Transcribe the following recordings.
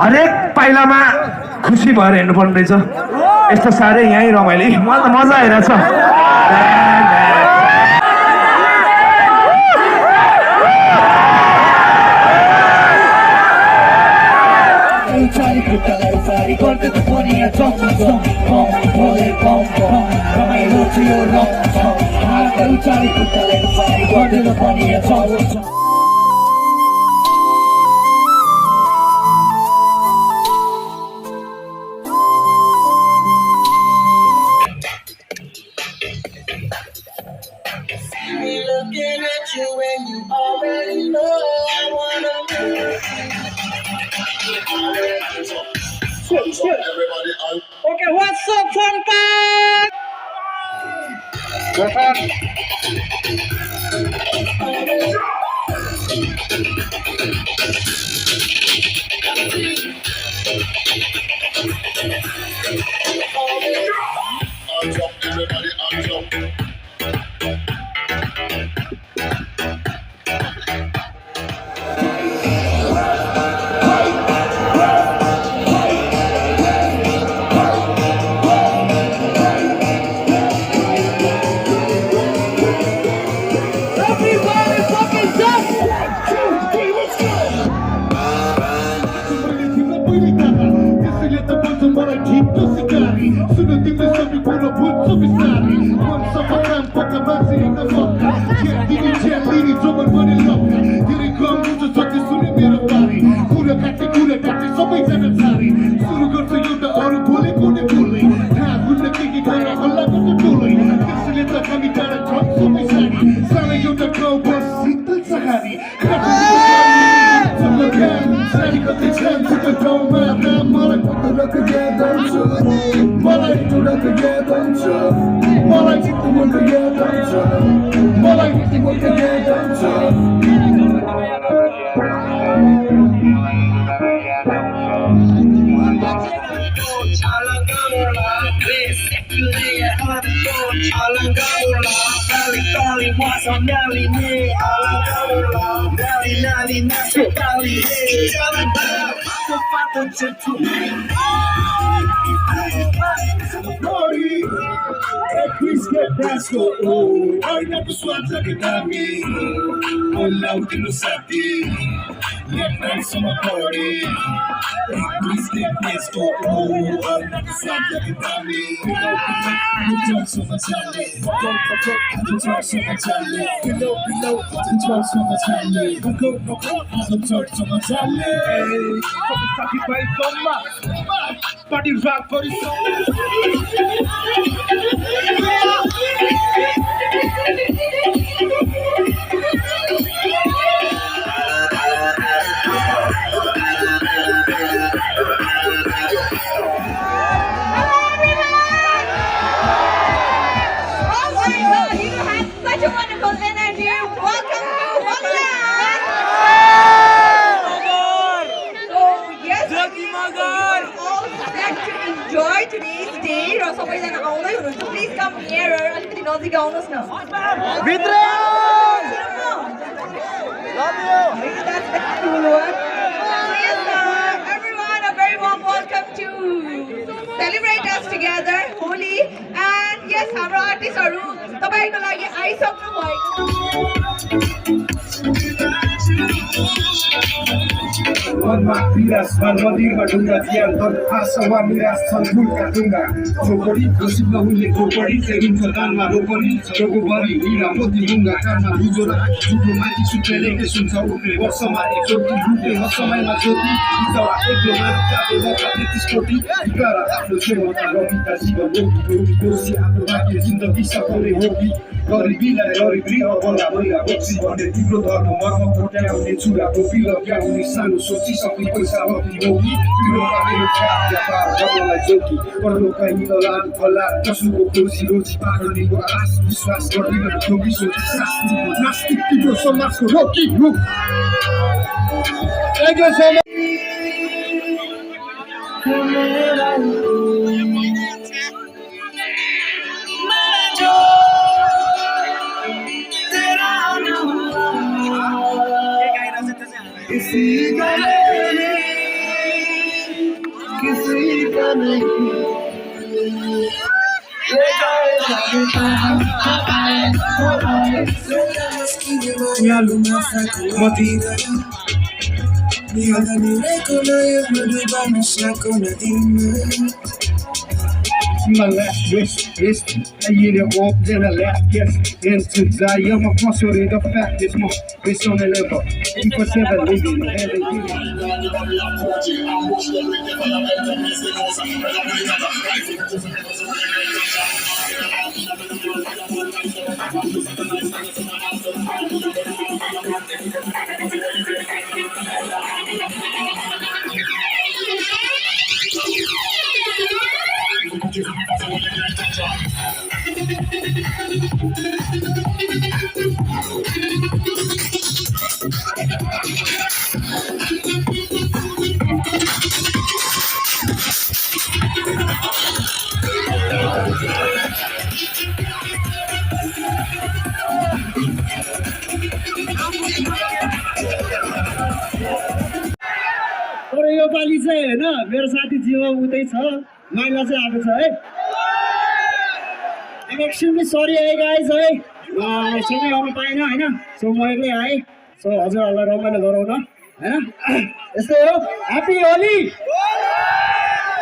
हरेक पाइलामा खुसी भएर हिँड्नुपर्ने रहेछ। यस्तो साह्रै यहीँ रमाइलो मजा आइरहेछ। Looking at you and you already know I wanna everybody out. Okay, what's up, fun pack? Hands up, everybody, hands up. Everybody fucking jump! 1, 2, 3, let's go! त्यसैले त भन्छ मलाई ठिक सिकारी सुन तिमीले सबै कुरा बुझ्छौ बिस्तारै मन सफा काम पक्का मान्छे एकदम पक्का झ्यालिनी जोबन बने लक्का धेरै कम हुन्छ सत्य सुने मेरो बारे कुरा काट्ने सबैजना चारे सुरु गर्छ एउटा अरू बोले कुनै बोलै थाहा हुन्न के गरेर हल्ला गर्छ टोलै त्यसैले त हामी टाढा छौँ सबै सारी सानो एउटा गाउँ बस शीतल सहारी सारी कतै छन् त्यो ठाउँमा मलाई मलाई टुडाको याद आउँछ मलाई चित्तवनको याद आउँछ मलाई चित्तवनको याद आउँछ Please get Brasco. Oh, I never swat like a dummy. Oh, loud in the city. Left hand summer party. Please get Brasco. Oh, I never swat like a dummy. You talk so much, Charlie. You talk so much, Charlie. Below, you talk so much, Charlie. You talk so much, Charlie. Fucking by Toma. Party rock for the song. Today's day, सबैजना आउँदै हुनुहुन्छ please come here अलिकति नजिक आउनुहोस् न भित्र love you that's the cool one yes everyone a very warm welcome to celebrate us together Holi and yes हाम्रो आर्टिस्टहरु तपाईको लागि आइसक्नु भएको Wanma piras banwadi gadunga dial don asawa miras sanjul kadunga chokori kosibna hunle chokori segin sadan ma rokori jogo bari ira poti hunga karma bujora jugo mati sutrele ke sunsa utre wasama ekoti rute wasamai ma joti isawa eklo marta eba 33 koti ikara aflo chemo ta robi ta jiva boki kosi aflo baki zindagi sapore hobi गरिबीलाई गरिबी अबला मैला बक्सी भन्ने तिम्रो धर्म मर्म कोट्याउने चुराको bill ब्याउने सानो सोची सक्ने पैसा भक्ति मौकी तिम्रो मेरो व्यापार गर्नलाई जोकी पर्लो कहीँ लाल फला कसुको खुसी रोजी पाखरीको आश विश्वास गर्दिन ठोकी सोची शास्त्रीको नास्तिक तिम्रो समाजको रोकी रुख किसी का नहीं My last wish is a year off, then a last guess. And to die, I'm a fossil in the fact is more. It's on the level. 24/7 living every तर यो पालि चाहिँ हैन मेरो साथी जीव उतै छ माइला चाहिँ आएको छ है I'm extremely sorry है गाइज है सँगै आउनु पाएन हैन सो म एक्लै आएँ सो हजुरहरूलाई रमाइलो गराउन हैन यस्तै हो ह्याप्पी होली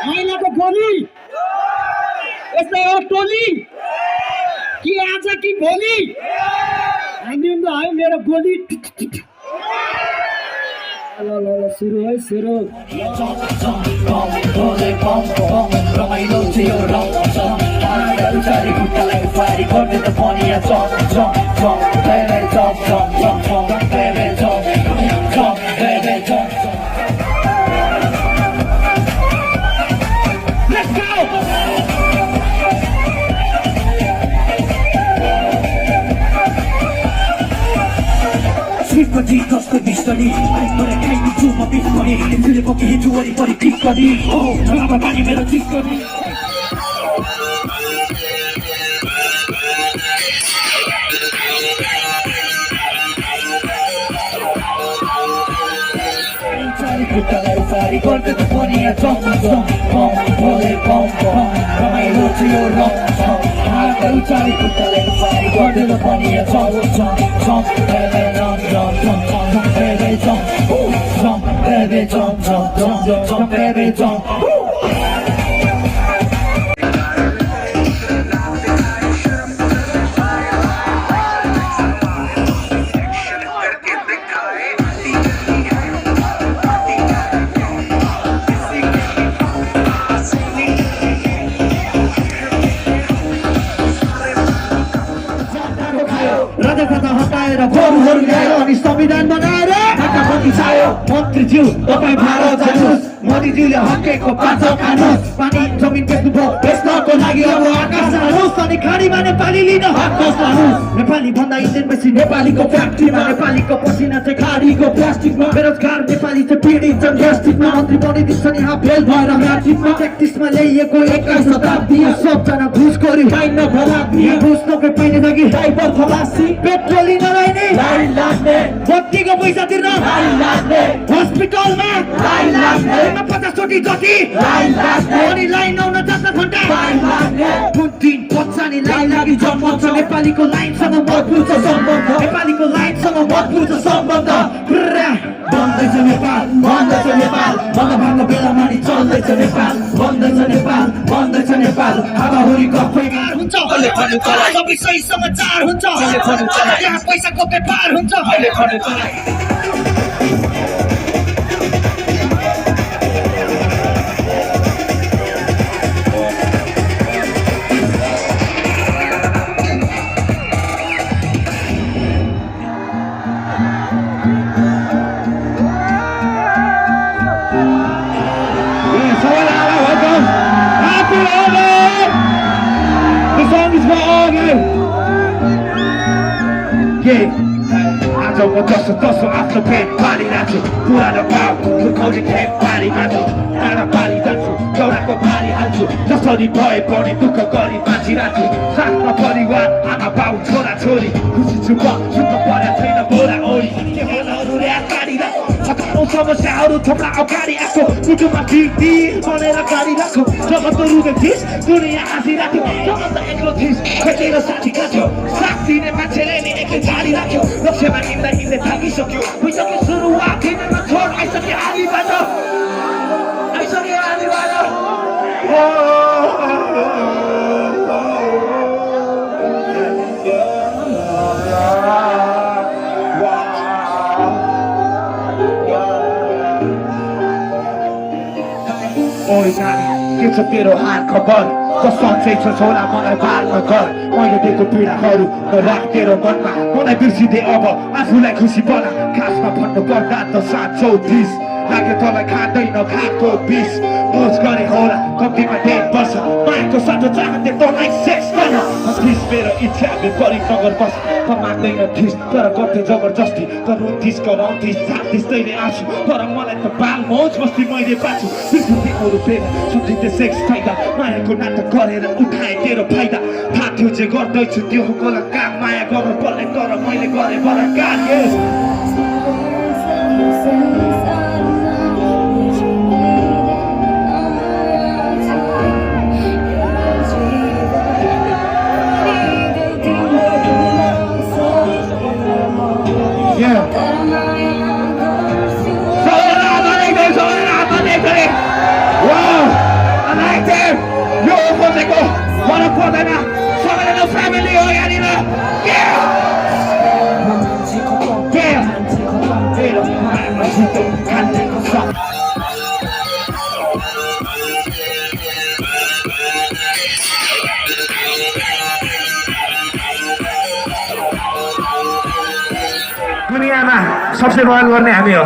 माइलाको गोली यस्तै हो टोली कि आज कि भोलि हानिदिउँ त है मेरो गोली ल सुरु है सुरु रमाइलो थियो चारी खुट्टालाई पारी गर्दै त पनि Swiftly, कसको बिस्टरी आइपरे खाइदिन्छु म बिस्टरी तिमीले पकिदिन्छु वरिपरि टिक गरी हो नराम्रो पानी मेरो टिक गरी चारी खुट्टालाई उफारी गर्दै त पनि रमाइलो थियो हातहरू चारी खुट्टालाई उफारी गर्दै त पनि baby, jump. संविधान बनाएर मन्त्रीज्यू तपाईँ भारत जानुहोस् मोदीज्यूले हकेको पाँचौ खानुहोस् पानी जमिन बेच्नुभयो बेच्नको लागि अब आकाश जानुहोस् अनि खाडीमा नेपाली लिन हक जानुहोस् नेपाली भन्दा इन्डियन बेसी नेपालीको फ्याक्ट्रीमा नेपालीको पसिना चाहिँ खाडीको प्लास्टिकमा बेरोजगार नेपाली चाहिँ पीडित छन् ग्यास्ट्रिकमा मन्त्री बनिदिन्छन् यहाँ फेल भएर म्याट्रिकमा 31मा ल्याइएको 21 शताब्दी सबजना घुसखोरी पाइन भलाग्ने घुस नकै पाइने लागि ड्राइभर खलासी पेट्रोल नलाइने लाइन लाग्ने बत्तीको पैसा तिर्न लाइन लाग्ने हस्पिटलमा लाइन लाग्ने 50 चोटि जति लाइन लाग्ने अनि लाइन आउन जता घण्टा लाइन लाग्ने कुन दिन पछाडि लाइन लागि जन्मन्छ नेपालीको लाइनसँग मजबुत छ सम्बन्ध नेपालीको लाइनसँग मजबुत छ सम्बन्ध बन्दैछ नेपाल बन्दैछ नेपाल भाग बेलामा नि चल्दैछ नेपाल बन्दैछ नेपाल बन्दैछ नेपाल हावाहुरी गफैमा हुन्छ अहिले भन्नु चला सबै सही समाचार हुन्छ अहिले भन्नु चला यहाँ पैसाको व्यापार हुन्छ अहिले भन्नु चला आज म जसो आफ्नो पेट पालिरहेछु पुरानो भाव लुकाउने खेप पारिमाछु टाढा पाली जान्छु चौराको पारी हाल्छु जसरी भए पनि दुःख गरी बाँचिरहेछु साथमा परिवार आमा बाउ छोरा छोरी खुसी छु म सुत्नु पर्या छैन बोरा ओरी के होला अरूले आकारिरहेको समस्याहरू थोप्रा अगाडि आएको मुटुमा टिर बनेर गाडी राख्यो जब त रुँदै थिइस् दुनियाँ हाँसिराख्यो जब त एक्लो थिइस् खोजेर साथी काट्यो साथ दिने मान्छेले नि एक्लै झाडी राख्यो लक्ष्यमा हिँड्दा हिँड्दै थाकिसक्यो भइसक्यो सुरुवात हिँड्नमा छोड आइसक्यो आलीबाट ओइ नानी के छ तेरो हाल खबर त सन्चै छ छोरा मलाई बाल्न कर मैले दिएको पीडाहरू राख तेरो मनमा मलाई बिर्सिदे अब आफूलाई खुसी बना खासमा भन्नु पर्दा त 734 लाग्यो तँलाई खाँदैन खाएको 20 मोज गरे होला कम्तीमा 10 वर्ष मायाको साटो चाहन्थे तँलाई सेक्स गर्न थिस मेरो इच्छा विपरीत नगर बस त मान्दैन थिस तर गर्थे जबरजस्ती त रुन्थिस कराउँथिस झार्थिस तैँले आँसु तर मलाई त बाल मौज मस्ती मैले बाँच्छु बिर्सिन्थे अरू प्रेम सम्झिन्थे सेक्स फाइदा मायाको नाटक गरेर उठाएँ तेरो फाइदा थाहा थियो जे गर्दैछु त्यो गलत काम माया गर्नु पर्ने तर मैले गरेँ बलात्कार दुनियाँमा सबसे रोयल गर्ने हामी हो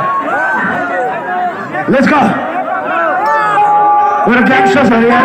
let's go we're gangsters here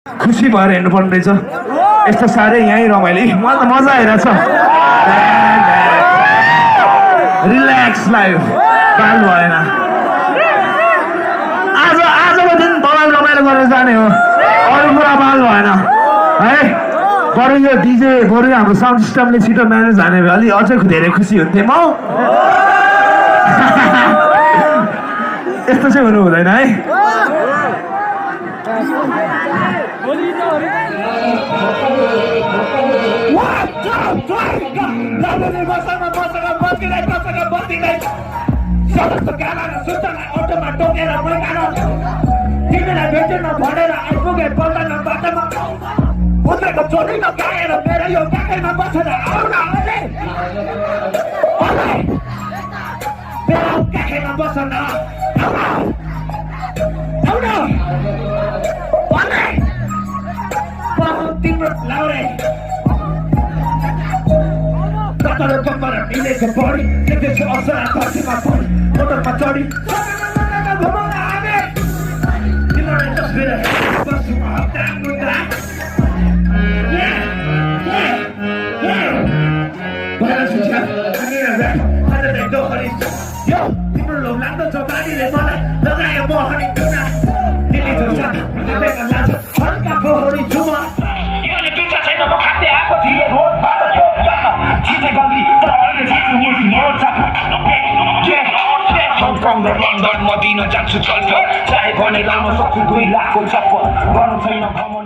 खुसी भएर हेर्नु पर्ने रहेछ यस्तो साह्रै यहीँ रमाइलो मलाई त मजा आइरहेछ रिल्याक्स लाइफ बाल भएन आजको दिन तपाईँ रमाइलो गरेर जाने हो अरू कुरा बाल भएन है बरु यो डिजे बरु हाम्रो साउन्ड सिस्टमले छिटो म्यानेज हाने भए अलि अझै धेरै खुसी हुन्थेँ म यस्तो चाहिँ हुनु हुँदैन है तर कम्मर मिलेको बढी देख्दैछु असरा धरतीमा पढी मोटरमा चढी तिमीलाई तस्बिर बस्छु म हप्ता मुद्दा यो तिम्रो लोभ लाग्दो छ बानीले मलाई लगायो मोहनी टुना दिल्ली जोड्छ लाग्छ हल्का फोहोरी झुमा योले पिछा छैन म खाँदै आएको थिएँ रोडबाट त्यो छिटै गल्ती तर अहिले छिटो उल्टी मोड छ हङकङ र लन्डन म दिन जान्छु चल्छ चाहे भने लाउन सक्छु 2 लाखको चप्पल गर्नु छैन भ्रमण